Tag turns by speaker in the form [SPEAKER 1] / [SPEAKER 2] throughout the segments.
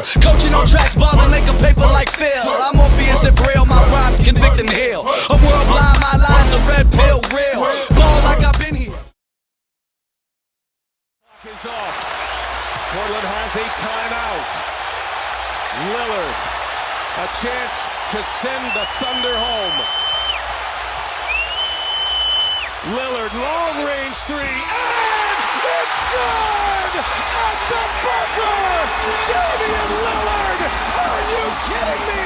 [SPEAKER 1] Coaching on tracks, balling, making paper like Phil. I'm on BS if real, my rhymes convict and heal. A world blind, my lines a red pill, real. Ball like I've been here.
[SPEAKER 2] Is off. Portland has a timeout. Lillard, a chance to send the Thunder home. Lillard, long-range three, and it's good! At the buzzer! Damian Lillard! Are you kidding me?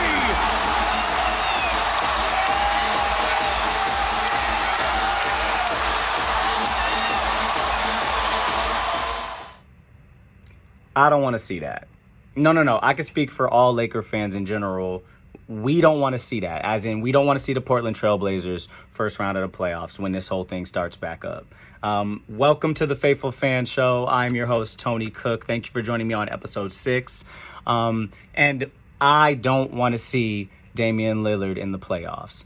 [SPEAKER 3] I don't want to see that. No. I can speak for all Laker fans in general. We don't want to see that. As in, we don't want to see the Portland Trailblazers first round of the playoffs when this whole thing starts back up. Welcome to the Faithful Fan Show. I'm your host, Tony Cook. Thank you for joining me on episode 6. And I don't want to see Damian Lillard in the playoffs.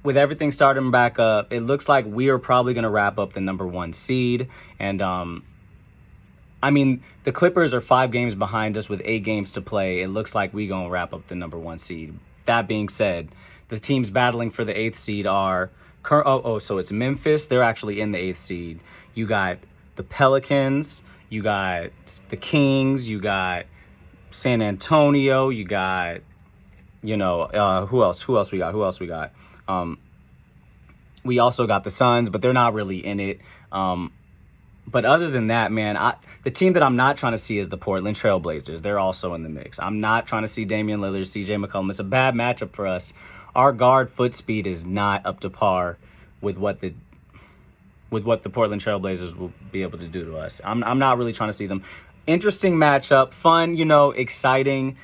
[SPEAKER 3] With everything starting back up, it looks like we are probably going to wrap up the number 1 seed. And, I mean, the Clippers are 5 games behind us with 8 games to play. It looks like we're going to wrap up the number 1 seed. That being said, the teams battling for the 8th seed are... so it's Memphis. They're actually in the 8th seed. You got the Pelicans. You got the Kings. You got San Antonio. You got, who else we got? We also got the Suns, but they're not really in it. But other than that, man, the team that I'm not trying to see is the Portland Trailblazers. They're also in the mix. I'm not trying to see Damian Lillard, CJ McCollum. It's a bad matchup for us. Our guard foot speed is not up to par with what the Portland Trailblazers will be able to do to us. I'm not really trying to see them. Interesting matchup, fun, exciting,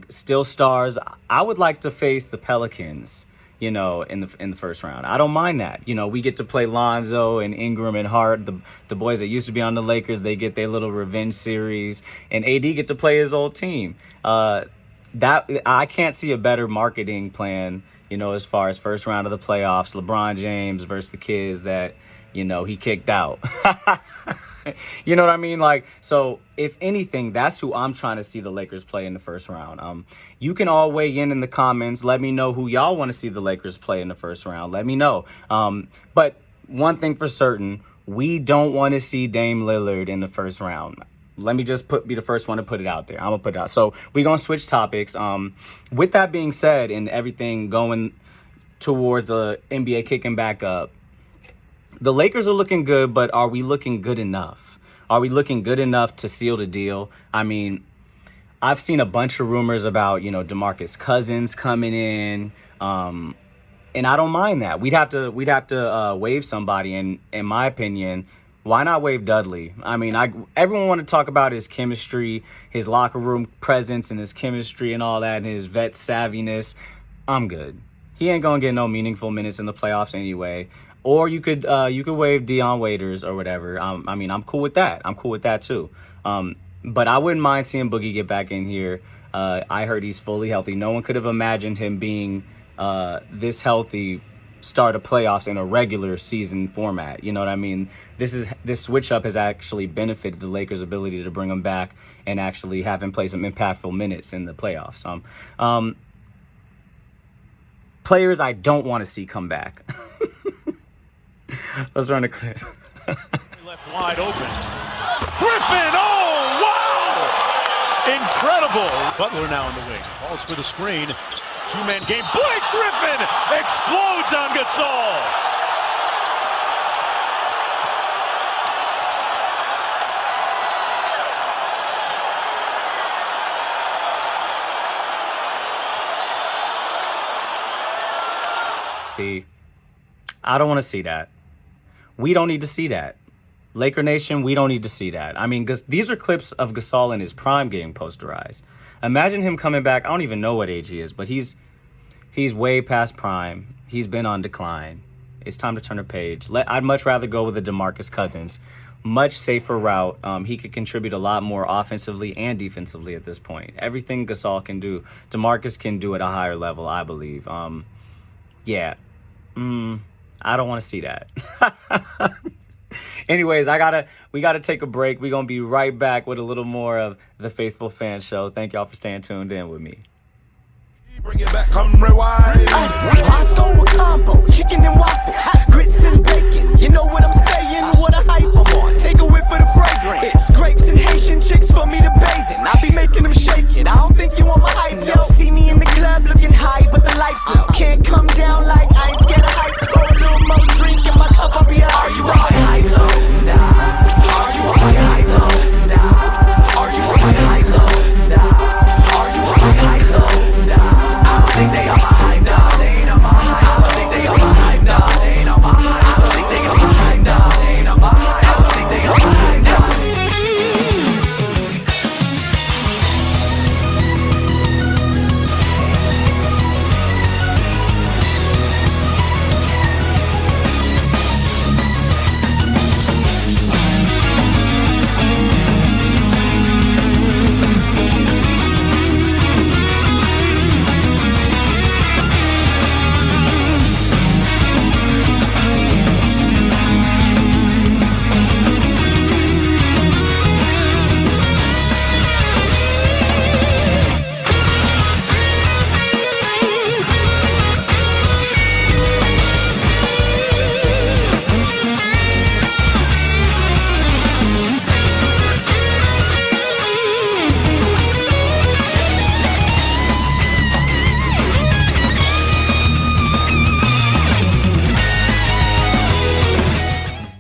[SPEAKER 3] still stars. I would like to face the Pelicans, in the first round. I don't mind that. We get to play Lonzo and Ingram and Hart, the boys that used to be on the Lakers. They get their little revenge series, and AD get to play his old team. That I can't see a better marketing plan, as far as first round of the playoffs, LeBron James versus the kids that, he kicked out. You know what I mean? So if anything, that's who I'm trying to see the Lakers play in the first round. You can all weigh in the comments. Let me know who y'all want to see the Lakers play in the first round. Let me know. But one thing for certain, we don't want to see Dame Lillard in the first round. Let me just be the first one to put it out there. I'm going to put it out. So we're going to switch topics. With that being said, and everything going towards the NBA kicking back up, the Lakers are looking good, but are we looking good enough? Are we looking good enough to seal the deal? I mean, I've seen a bunch of rumors about, DeMarcus Cousins coming in, and I don't mind that. We'd have to waive somebody, and in my opinion, why not waive Dudley? I mean, everyone want to talk about his chemistry, his locker room presence, and his chemistry and all that, and his vet savviness. I'm good. He ain't gonna get no meaningful minutes in the playoffs anyway. Or you could waive Dion Waiters or whatever. I mean, I'm cool with that. I'm cool with that too. But I wouldn't mind seeing Boogie get back in here. I heard he's fully healthy. No one could have imagined him being this healthy start of playoffs in a regular season format. You know what I mean? This switch up has actually benefited the Lakers' ability to bring him back and actually have him play some impactful minutes in the playoffs. Players I don't want to see come back. Let's run a clip.
[SPEAKER 4] Left wide open. Griffin! Oh, wow! Incredible! Butler now in the wing. Falls for the screen. 2-man game. Blake Griffin explodes on Gasol.
[SPEAKER 3] See, I don't want to see that. We don't need to see that. Laker Nation, we don't need to see that. I mean, these are clips of Gasol in his prime game posterized. Imagine him coming back. I don't even know what age he is, but he's way past prime. He's been on decline. It's time to turn a page. I'd much rather go with a DeMarcus Cousins. Much safer route. He could contribute a lot more offensively and defensively at this point. Everything Gasol can do, DeMarcus can do at a higher level, I believe. I don't want to see that. Anyways, we gotta take a break. We're gonna be right back with a little more of the Faithful Fan Show. Thank y'all for staying tuned in with me.
[SPEAKER 5] Bring it back, come rewind.
[SPEAKER 1] Roscoe with combo, chicken and waffles, grits and bacon. You know what I'm saying? What a hype I'm on. Take a whiff of the fragrance. It's grapes and Haitian chicks for me to bathe in. I be making them shake it. I don't think you want my hype, yo. See me in the club looking high, but the lights low. Can't come down like I ain't scared of heights. Pour a little more drink in my cup, I'll be alright. Are you a high low? Nah. Are you a high low? Nah. Are you a high low? Nah. Are you a high low? Nah. I don't think they on my hype, nah. They ain't on my hype. I don't think they on my hype, nah. They ain't on my hype. I don't think they on my hype, nah. They ain't on my hype. I don't think they on my hype, nah.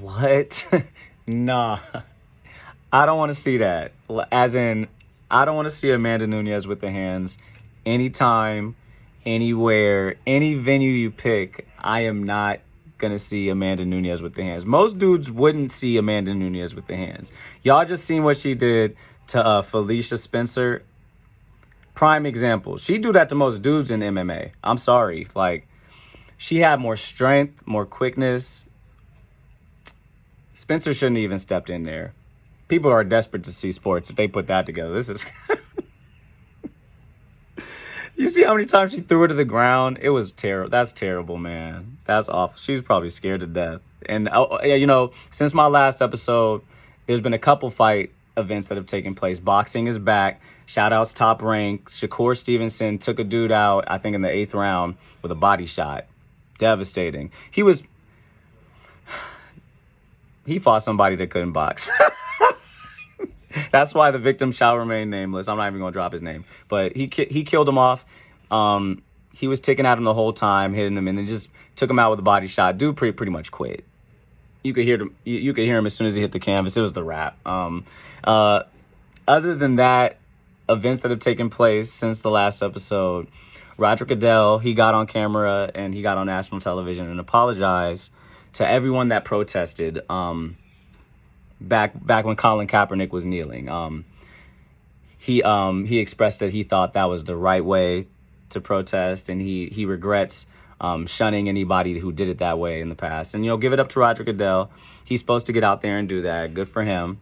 [SPEAKER 3] What? Nah. I don't want to see that. As in, I don't want to see Amanda Nunes with the hands anytime, anywhere, any venue you pick. I am not going to see Amanda Nunes with the hands. Most dudes wouldn't see Amanda Nunes with the hands. Y'all just seen what she did to Felicia Spencer. Prime example. She do that to most dudes in MMA. I'm sorry. Like, she had more strength, more quickness. Spencer shouldn't have even stepped in there. People are desperate to see sports if they put that together. This is... You see how many times she threw her to the ground? It was terrible. That's terrible, man. That's awful. She was probably scared to death. And, you know, since my last episode, there's been a couple fight events that have taken place. Boxing is back. Shout outs Top Rank. Shakur Stevenson took a dude out, I think in the 8th round, with a body shot. Devastating. He fought somebody that couldn't box. That's why the victim shall remain nameless. I'm not even going to drop his name. But he killed him off. He was ticking at him the whole time, hitting him, and then just took him out with a body shot. Dude pretty much quit. You could hear him. You could hear him as soon as he hit the canvas. It was the wrap. Other than that, events that have taken place since the last episode, Roger Goodell, he got on camera and he got on national television and apologized to everyone that protested back when Colin Kaepernick was kneeling. He expressed that he thought that was the right way to protest, and he regrets shunning anybody who did it that way in the past. And, you know, give it up to Roger Goodell. He's supposed to get out there and do that. Good for him.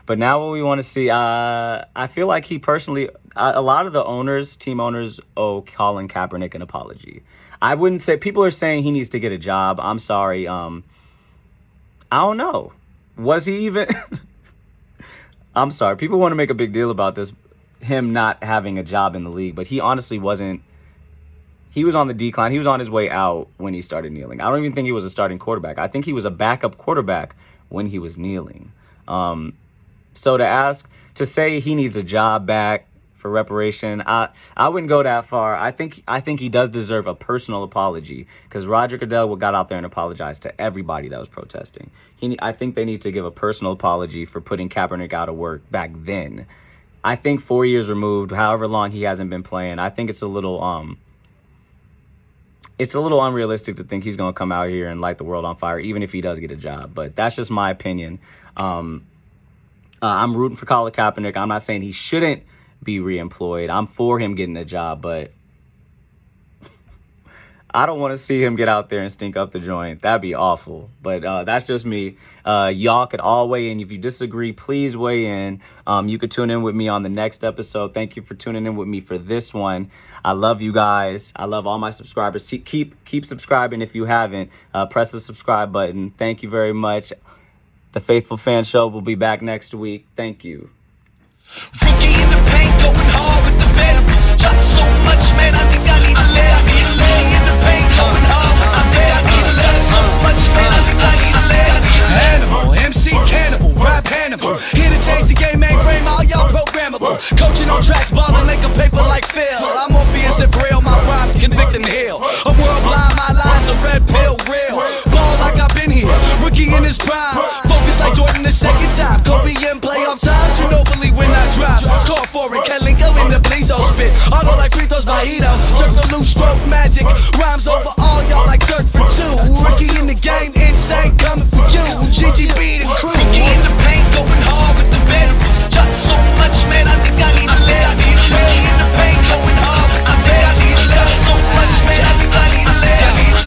[SPEAKER 3] But now what we want to see, I feel like he personally, a lot of the team owners owe Colin Kaepernick an apology. I wouldn't say, people are saying he needs to get a job. I'm sorry. I don't know. Was he even? I'm sorry. People want to make a big deal about this, him not having a job in the league, but he honestly wasn't. He was on the decline. He was on his way out when he started kneeling. I don't even think he was a starting quarterback. I think he was a backup quarterback when he was kneeling. So to say he needs a job back for reparation, I wouldn't go that far. I think he does deserve a personal apology, because Roger Goodell got out there and apologized to everybody that was protesting. I think they need to give a personal apology for putting Kaepernick out of work back then. I think 4 years removed, however long he hasn't been playing, I think it's a little unrealistic to think he's going to come out here and light the world on fire, even if he does get a job. But that's just my opinion. I'm rooting for Colin Kaepernick. I'm not saying he shouldn't be reemployed. I'm for him getting a job, but I don't want to see him get out there and stink up the joint. That'd be awful. But that's just me. Y'all could all weigh in. If you disagree, please weigh in. You could tune in with me on the next episode. Thank you for tuning in with me for this one. I love you guys. I love all my subscribers. Keep subscribing if you haven't. Press the subscribe button. Thank you very much. The Faithful Fan Show will be back next week. Thank you.
[SPEAKER 1] Rookie in the paint, going hard with the venom. Shot so much, man, I think I need a lay. Rookie in the paint, going hard with the venom. Shot so much, man, I think I need a lay. Animal, MC Cannibal, rap Hannibal. Here to change the game, mainframe, all y'all programmable. Coaching on tracks, balling like a paper like Phil. I'm Orpheus and real, my rhymes convict and heal. A world blind, my lines a red pill, real. Ball like I've been here, rookie in his prime. Focus like Jordan the second time. Kobe in playoff times, you know believe when I drop. Call for it, Kaepernick and NFL spit. Auto like free throws by Ito. Circle loose stroke magic. Rhymes over all y'all like Dirk for two. Rookie in the game, insane coming for you. GGB the